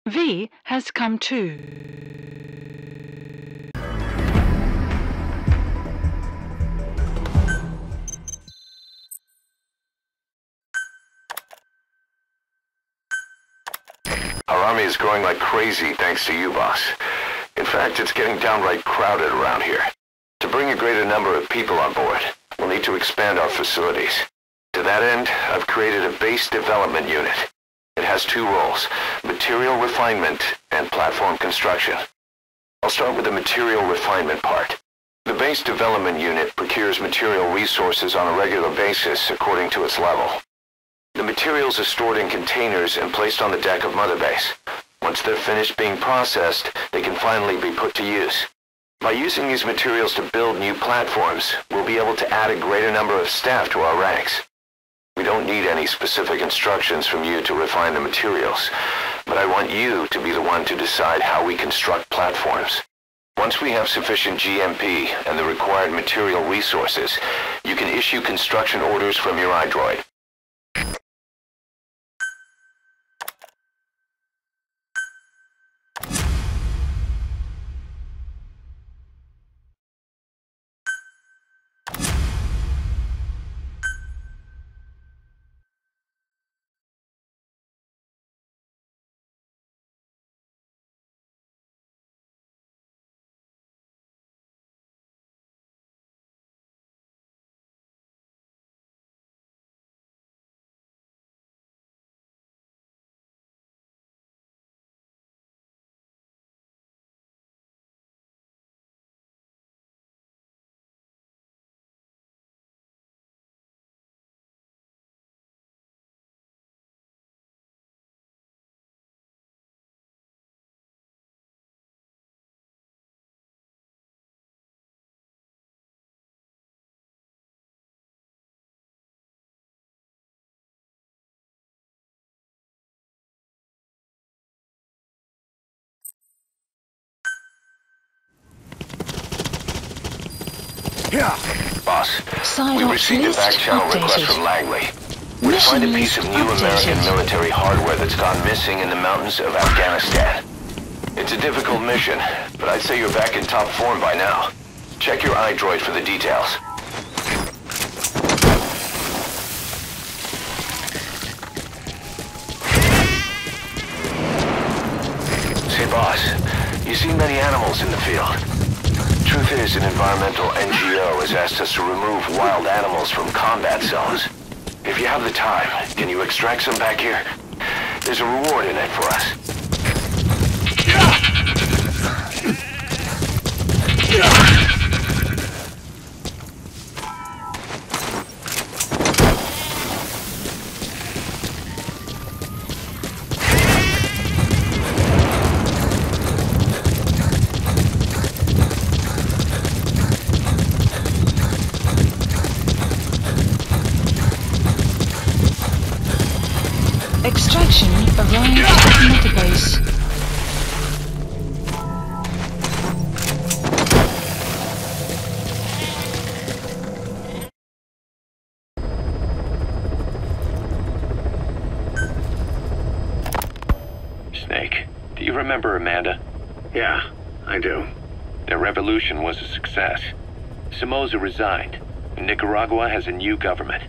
V has come too. Our army is growing like crazy thanks to you, boss. In fact, it's getting downright crowded around here. To bring a greater number of people on board, we'll need to expand our facilities. To that end, I've created a base development unit. It has two roles, material refinement and platform construction. I'll start with the material refinement part. The base development unit procures material resources on a regular basis according to its level. The materials are stored in containers and placed on the deck of Mother Base. Once they're finished being processed, they can finally be put to use. By using these materials to build new platforms, we'll be able to add a greater number of staff to our ranks. We don't need any specific instructions from you to refine the materials, but I want you to be the one to decide how we construct platforms. Once we have sufficient GMP and the required material resources, you can issue construction orders from your iDroid. Boss, we received a back channel request from Langley. We're to find a piece of new American military hardware that's gone missing in the mountains of Afghanistan. It's a difficult mission, but I'd say you're back in top form by now. Check your iDroid for the details. Say, boss, you see many animals in the field. Truth is, an environmental NGO has asked us to remove wild animals from combat zones. If you have the time, can you extract some back here? There's a reward in it for us. Extraction arrived at Mother Base. Snake, do you remember Amanda? Yeah, I do. Their revolution was a success. Somoza resigned, and Nicaragua has a new government.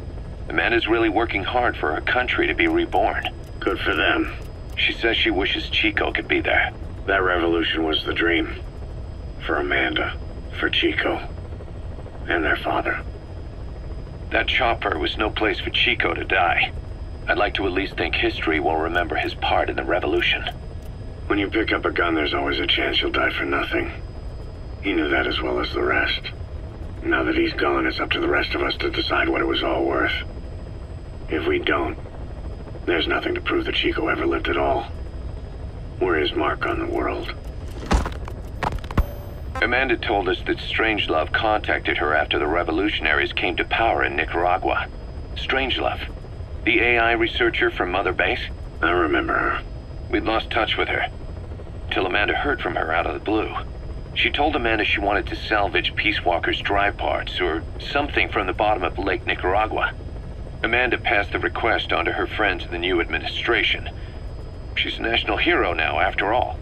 Amanda's really working hard for her country to be reborn. Good for them. She says she wishes Chico could be there. That revolution was the dream. For Amanda, for Chico, and their father. That chopper was no place for Chico to die. I'd like to at least think history will remember his part in the revolution. When you pick up a gun, there's always a chance you'll die for nothing. He knew that as well as the rest. Now that he's gone, it's up to the rest of us to decide what it was all worth. If we don't, there's nothing to prove that Chico ever lived at all. We're his mark on the world. Amanda told us that Strangelove contacted her after the revolutionaries came to power in Nicaragua. Strangelove, the AI researcher from Mother Base? I remember her. We'd lost touch with her, till Amanda heard from her out of the blue. She told Amanda she wanted to salvage Peace Walker's drive parts, or something from the bottom of Lake Nicaragua. Amanda passed the request on to her friends in the new administration. She's a national hero now, after all.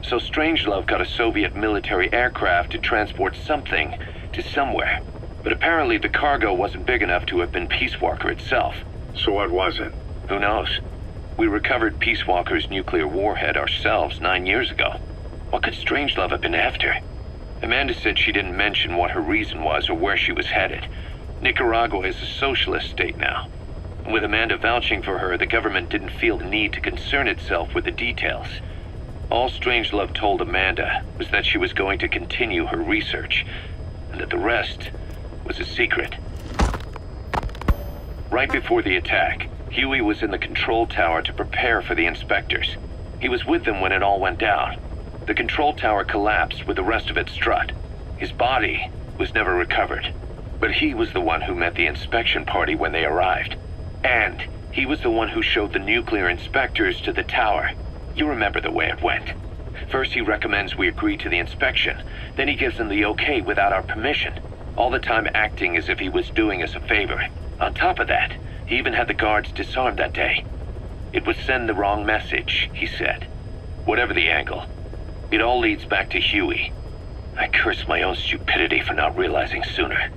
So Strangelove got a Soviet military aircraft to transport something to somewhere. But apparently the cargo wasn't big enough to have been Peace Walker itself. So what was it? Who knows? We recovered Peace Walker's nuclear warhead ourselves 9 years ago. What could Strangelove have been after? Amanda said she didn't mention what her reason was or where she was headed. Nicaragua is a socialist state now. And with Amanda vouching for her, the government didn't feel the need to concern itself with the details. All Strangelove told Amanda was that she was going to continue her research, and that the rest was a secret. Right before the attack, Huey was in the control tower to prepare for the inspectors. He was with them when it all went down. The control tower collapsed with the rest of it strut. His body was never recovered. But he was the one who met the inspection party when they arrived. And he was the one who showed the nuclear inspectors to the tower. You remember the way it went. First he recommends we agree to the inspection. Then he gives them the okay without our permission. All the time acting as if he was doing us a favor. On top of that, he even had the guards disarmed that day. It would send the wrong message, he said. Whatever the angle, it all leads back to Huey. I curse my own stupidity for not realizing sooner.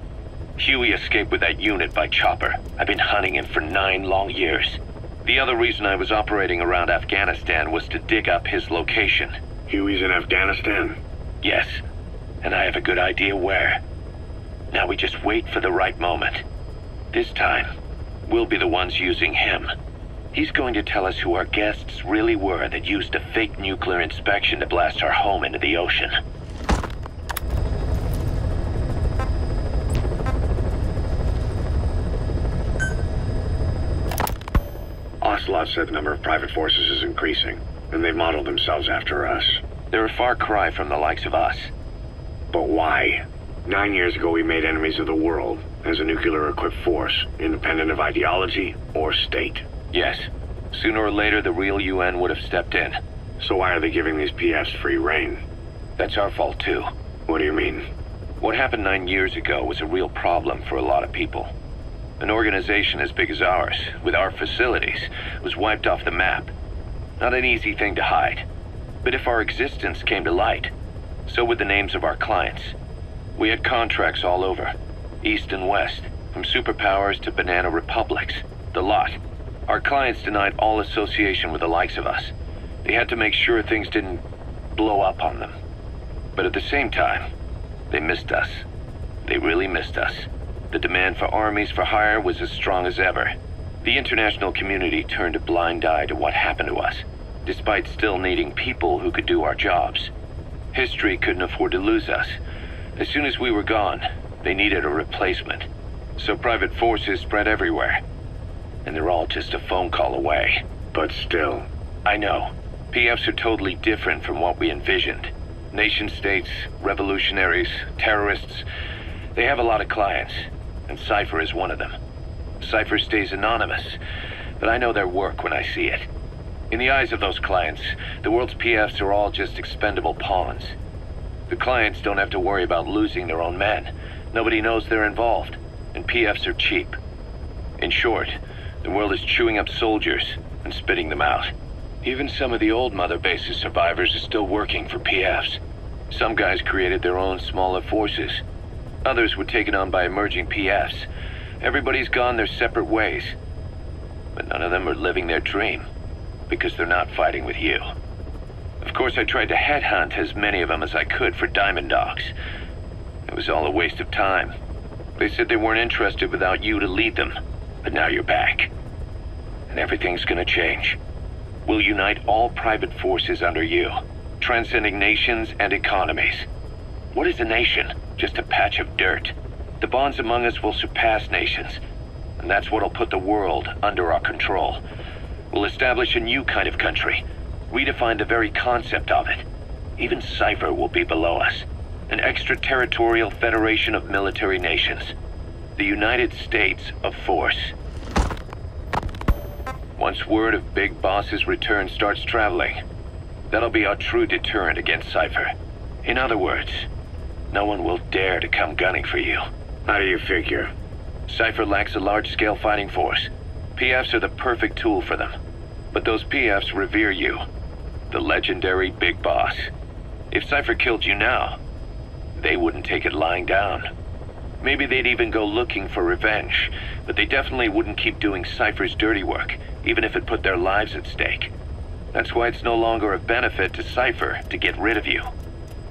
Huey escaped with that unit by chopper. I've been hunting him for 9 long years. The other reason I was operating around Afghanistan was to dig up his location. Huey's in Afghanistan? Yes, and I have a good idea where. Now we just wait for the right moment. This time, we'll be the ones using him. He's going to tell us who our guests really were that used a fake nuclear inspection to blast our home into the ocean. Ocelot said the number of private forces is increasing, and they've modeled themselves after us. They're a far cry from the likes of us. But why? 9 years ago we made enemies of the world as a nuclear-equipped force, independent of ideology or state. Yes. Sooner or later, the real UN would have stepped in. So why are they giving these PFs free rein? That's our fault, too. What do you mean? What happened 9 years ago was a real problem for a lot of people. An organization as big as ours, with our facilities, was wiped off the map. Not an easy thing to hide. But if our existence came to light, so would the names of our clients. We had contracts all over, east and west, from superpowers to banana republics, the lot. Our clients denied all association with the likes of us. They had to make sure things didn't blow up on them. But at the same time, they missed us. They really missed us. The demand for armies for hire was as strong as ever. The international community turned a blind eye to what happened to us, despite still needing people who could do our jobs. History couldn't afford to lose us. As soon as we were gone, they needed a replacement. So private forces spread everywhere. And they're all just a phone call away. But still. I know. PFs are totally different from what we envisioned. Nation-states, revolutionaries, terrorists. They have a lot of clients, and Cypher is one of them. Cypher stays anonymous, but I know their work when I see it. In the eyes of those clients, the world's PFs are all just expendable pawns. The clients don't have to worry about losing their own men. Nobody knows they're involved, and PFs are cheap. In short, the world is chewing up soldiers and spitting them out. Even some of the old Mother Base's survivors are still working for PFs. Some guys created their own smaller forces. Others were taken on by emerging PFs. Everybody's gone their separate ways. But none of them are living their dream, because they're not fighting with you. Of course, I tried to headhunt as many of them as I could for Diamond Dogs. It was all a waste of time. They said they weren't interested without you to lead them. But now you're back. And everything's gonna change. We'll unite all private forces under you, transcending nations and economies. What is a nation? Just a patch of dirt. The bonds among us will surpass nations, and that's what'll put the world under our control. We'll establish a new kind of country, redefine the very concept of it. Even Cypher will be below us, an extraterritorial federation of military nations. The United States of Force. Once word of Big Boss's return starts traveling, that'll be our true deterrent against Cypher. In other words, no one will dare to come gunning for you. How do you figure? Cypher lacks a large-scale fighting force. PFs are the perfect tool for them. But those PFs revere you. The legendary Big Boss. If Cypher killed you now, they wouldn't take it lying down. Maybe they'd even go looking for revenge, but they definitely wouldn't keep doing Cypher's dirty work, even if it put their lives at stake. That's why it's no longer a benefit to Cypher to get rid of you.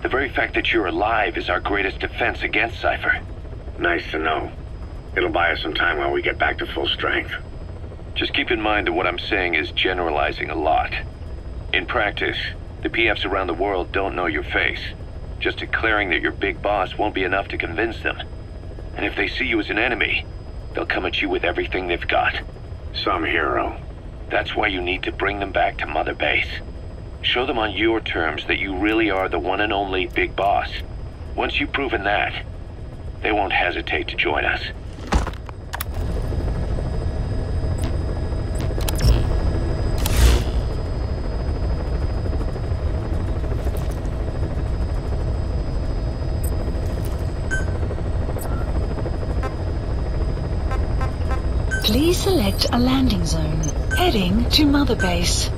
The very fact that you're alive is our greatest defense against Cypher. Nice to know. It'll buy us some time while we get back to full strength. Just keep in mind that what I'm saying is generalizing a lot. In practice, the PFs around the world don't know your face. Just declaring that you're Big Boss won't be enough to convince them. And if they see you as an enemy, they'll come at you with everything they've got. Some hero. That's why you need to bring them back to Mother Base. Show them on your terms that you really are the one and only Big Boss. Once you've proven that, they won't hesitate to join us. Please select a landing zone. Heading to Mother Base.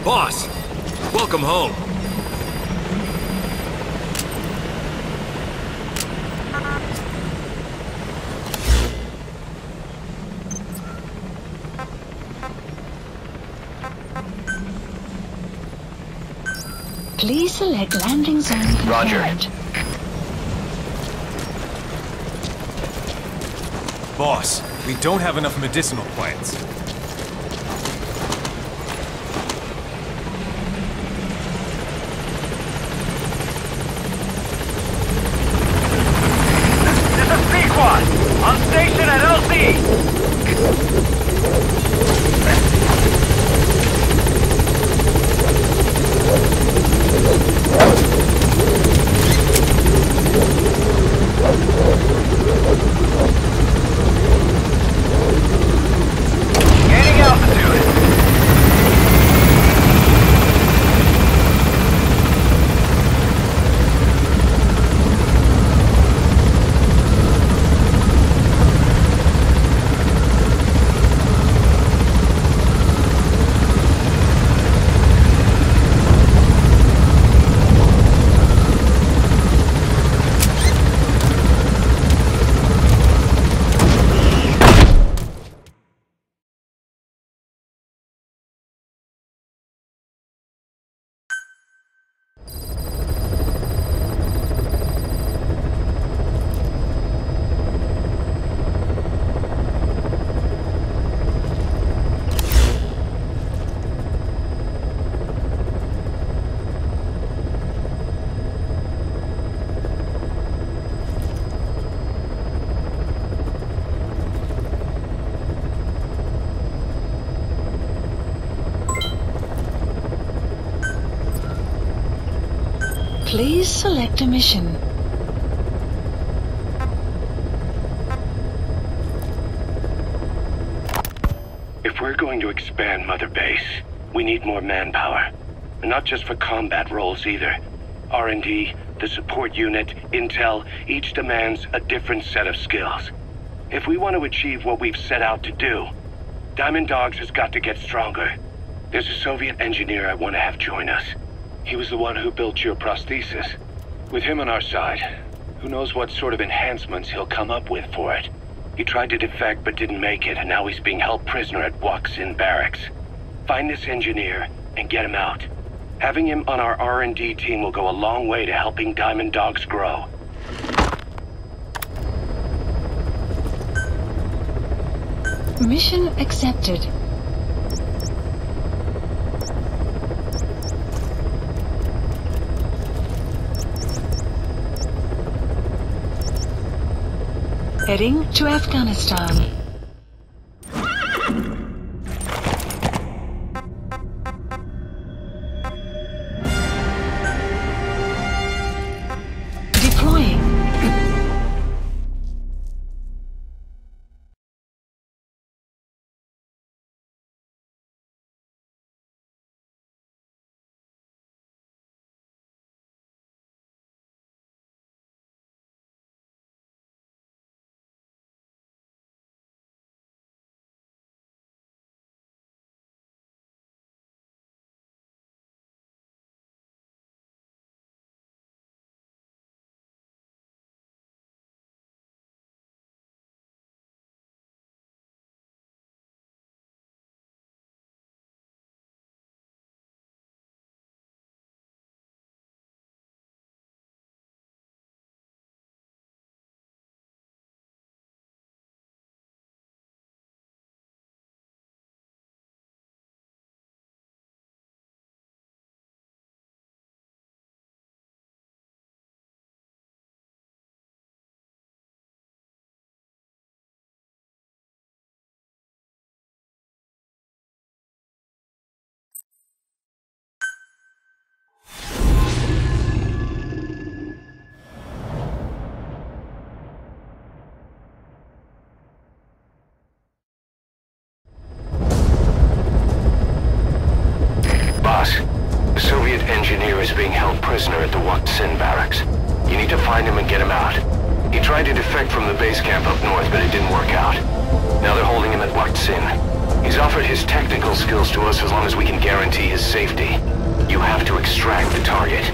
Boss, welcome home. Please select landing zone confirmed. Roger. Boss, we don't have enough medicinal plants. On station at LC! Please select a mission. If we're going to expand Mother Base, we need more manpower. And not just for combat roles either. R&D, the support unit, intel, each demands a different set of skills. If we want to achieve what we've set out to do, Diamond Dogs has got to get stronger. There's a Soviet engineer I want to have join us. He was the one who built your prosthesis. With him on our side, who knows what sort of enhancements he'll come up with for it. He tried to defect but didn't make it, and now he's being held prisoner at Waksin Barracks. Find this engineer and get him out. Having him on our R&D team will go a long way to helping Diamond Dogs grow. Mission accepted. Heading to Afghanistan. Deploying. The Soviet engineer is being held prisoner at the Waksin Barracks. You need to find him and get him out. He tried to defect from the base camp up north, but it didn't work out. Now they're holding him at Waksin. He's offered his technical skills to us as long as we can guarantee his safety. You have to extract the target.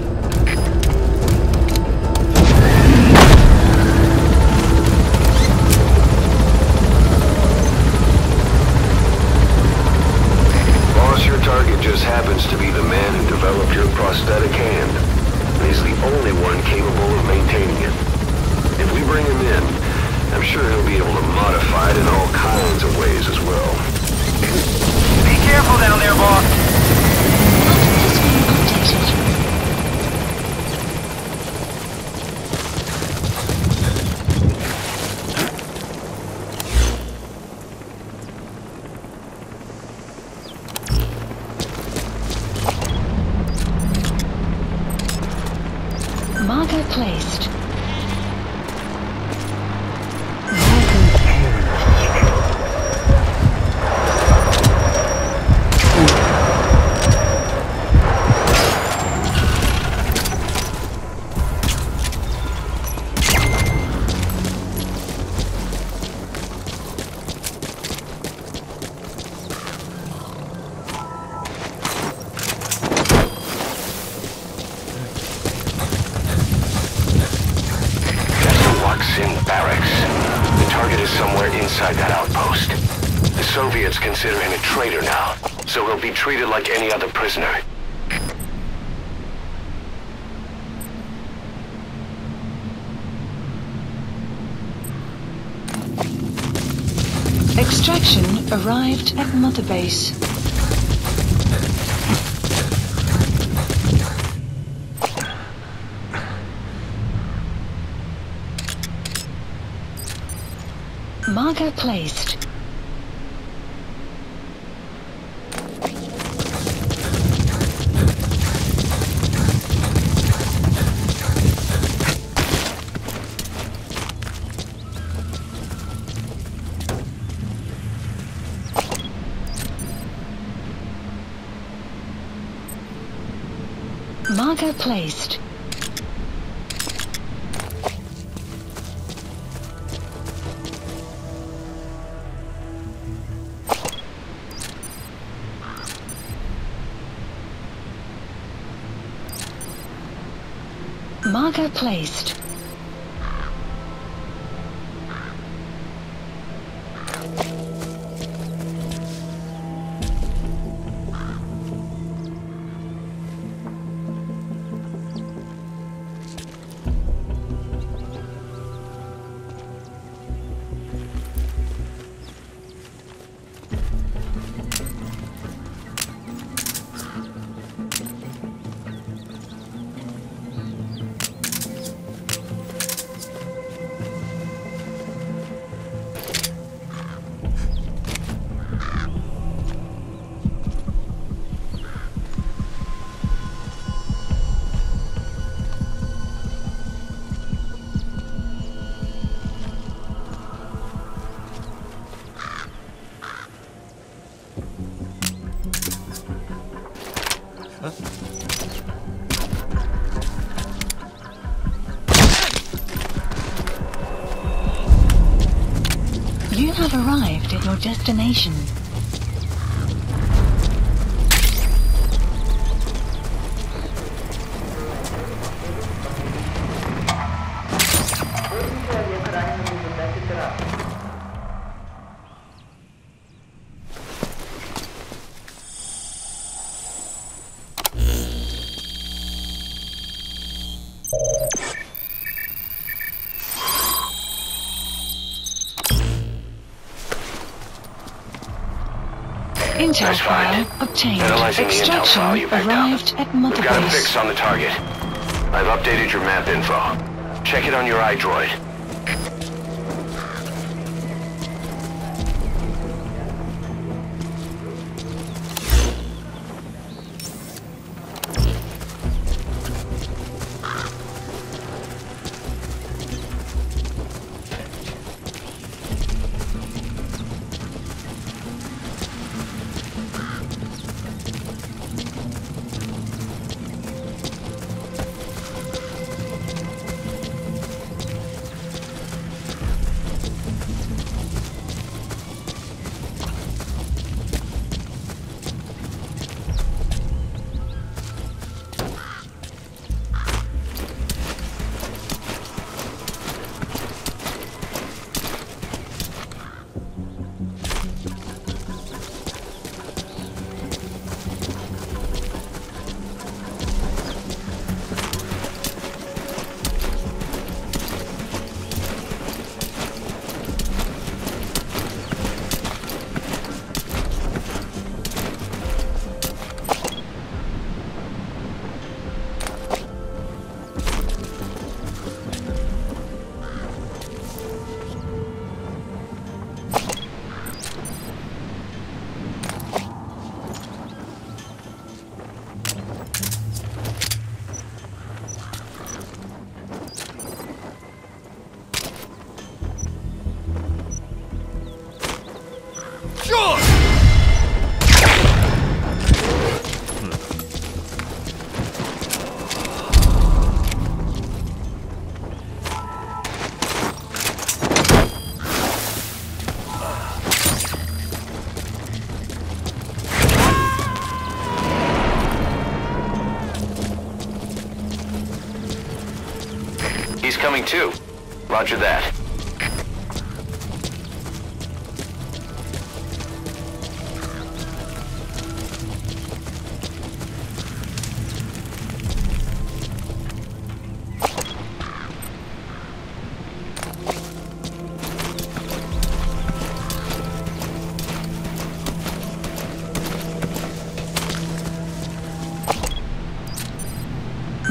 Your target just happens to be the man who developed your prosthetic hand. And he's the only one capable of maintaining it. If we bring him in, I'm sure he'll be able to modify it in all kinds of ways as well. Be careful down there, boss! Marker placed. Soviets consider him a traitor now, so he'll be treated like any other prisoner. Extraction arrived at Mother Base. Marker placed. Marker placed. Marker placed. You have arrived at your destination. Intel file obtained. Analyzing the intel file you picked up. Arrived at Mother We've got a Base. fix on the target. I've updated your map info. Check it on your iDroid. He's coming too. Roger that.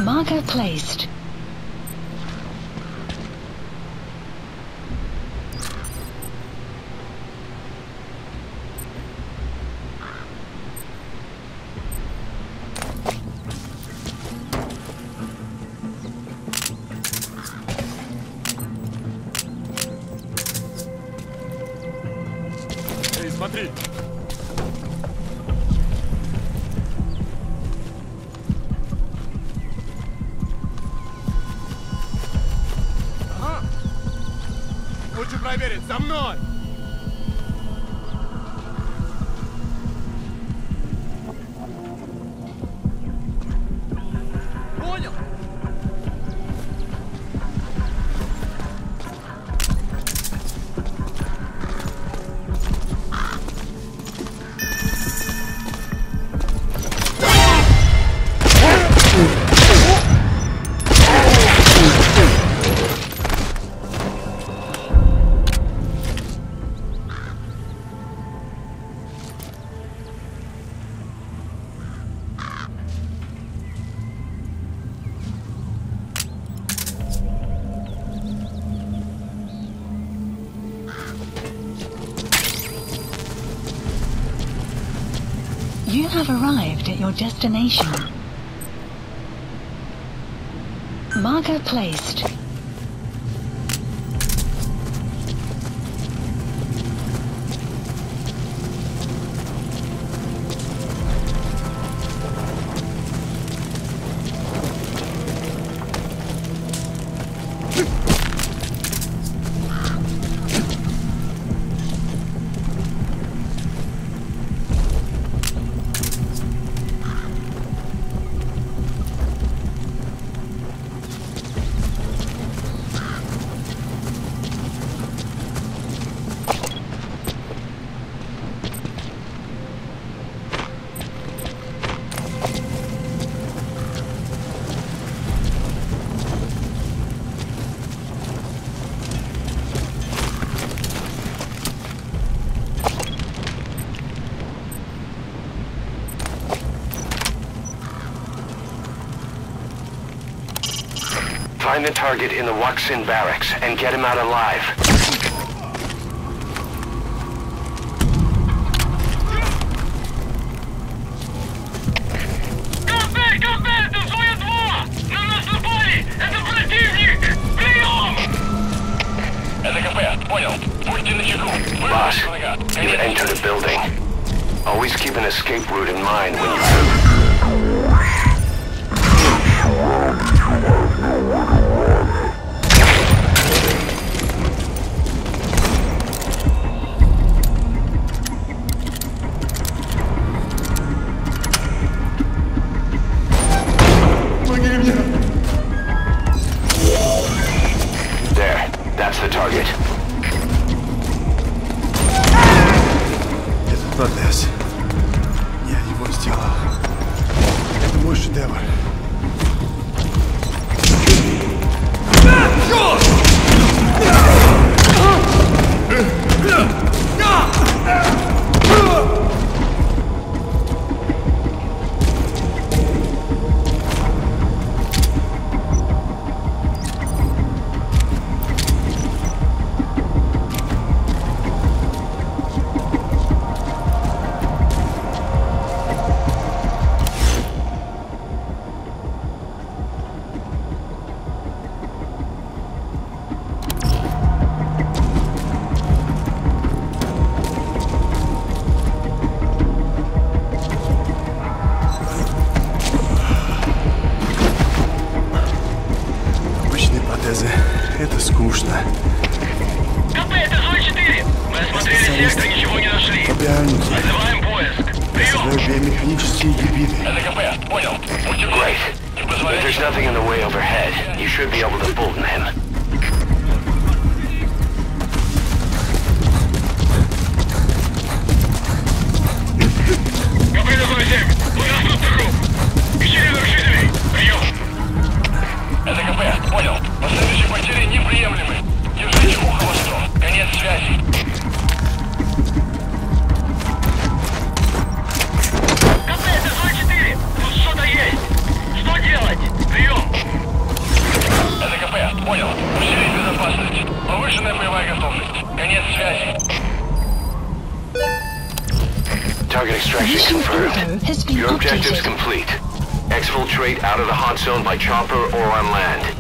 Marker placed. Эй, смотри! Эверетт, за мной! Понял? You have arrived at your destination. Marker placed. Find the target in the Waksin barracks and get him out alive. Это Зоя-2! На нас напали! Это противник! Прием! Это КП, понял. Будьте начеку. Boss, you've entered the building. Always keep an escape route in mind when you move. There, that's the target. Этот подлец. Я его сделал. Это мой шедевр. Это скучно. КП, это Зоя-4! Мы осмотрели сектор, ничего не нашли. Вызываем поиск. Прием! Биомеханические гибриды. Это КП, понял. Будьте Great. If there's nothing in the way overhead, you should be able to bolton him. КП, это Зоя-7! У нас тут труп! Ищи разрушителей! Прием! Это КП, понял. Последующие потери неприемлемы. Держите ухо востро. Конец связи. КП, это Зоя-4! Тут что-то есть! Что делать? Прием! Это КП, понял. Усилить безопасность. Повышенная боевая готовность. Конец связи. Target extraction confirmed. Your objective's complete. Exfiltrate out of the hot zone by chopper or on land.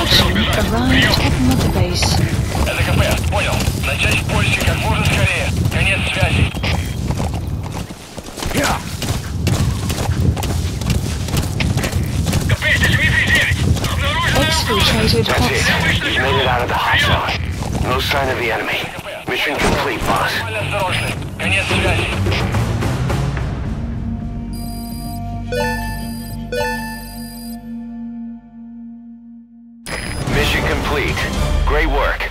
Production arrived at Mother Base. Это КП, понял. Начать в поиске как можно скорее. Конец связи. КП, здесь Wi-Fi 9. Обнаружено. Exfiltrated That's hot it. zone. We've made it out of the hot zone. No sign of the enemy. Mission complete, boss. Максимально осторожны. Конец связи. Mission complete. Great work.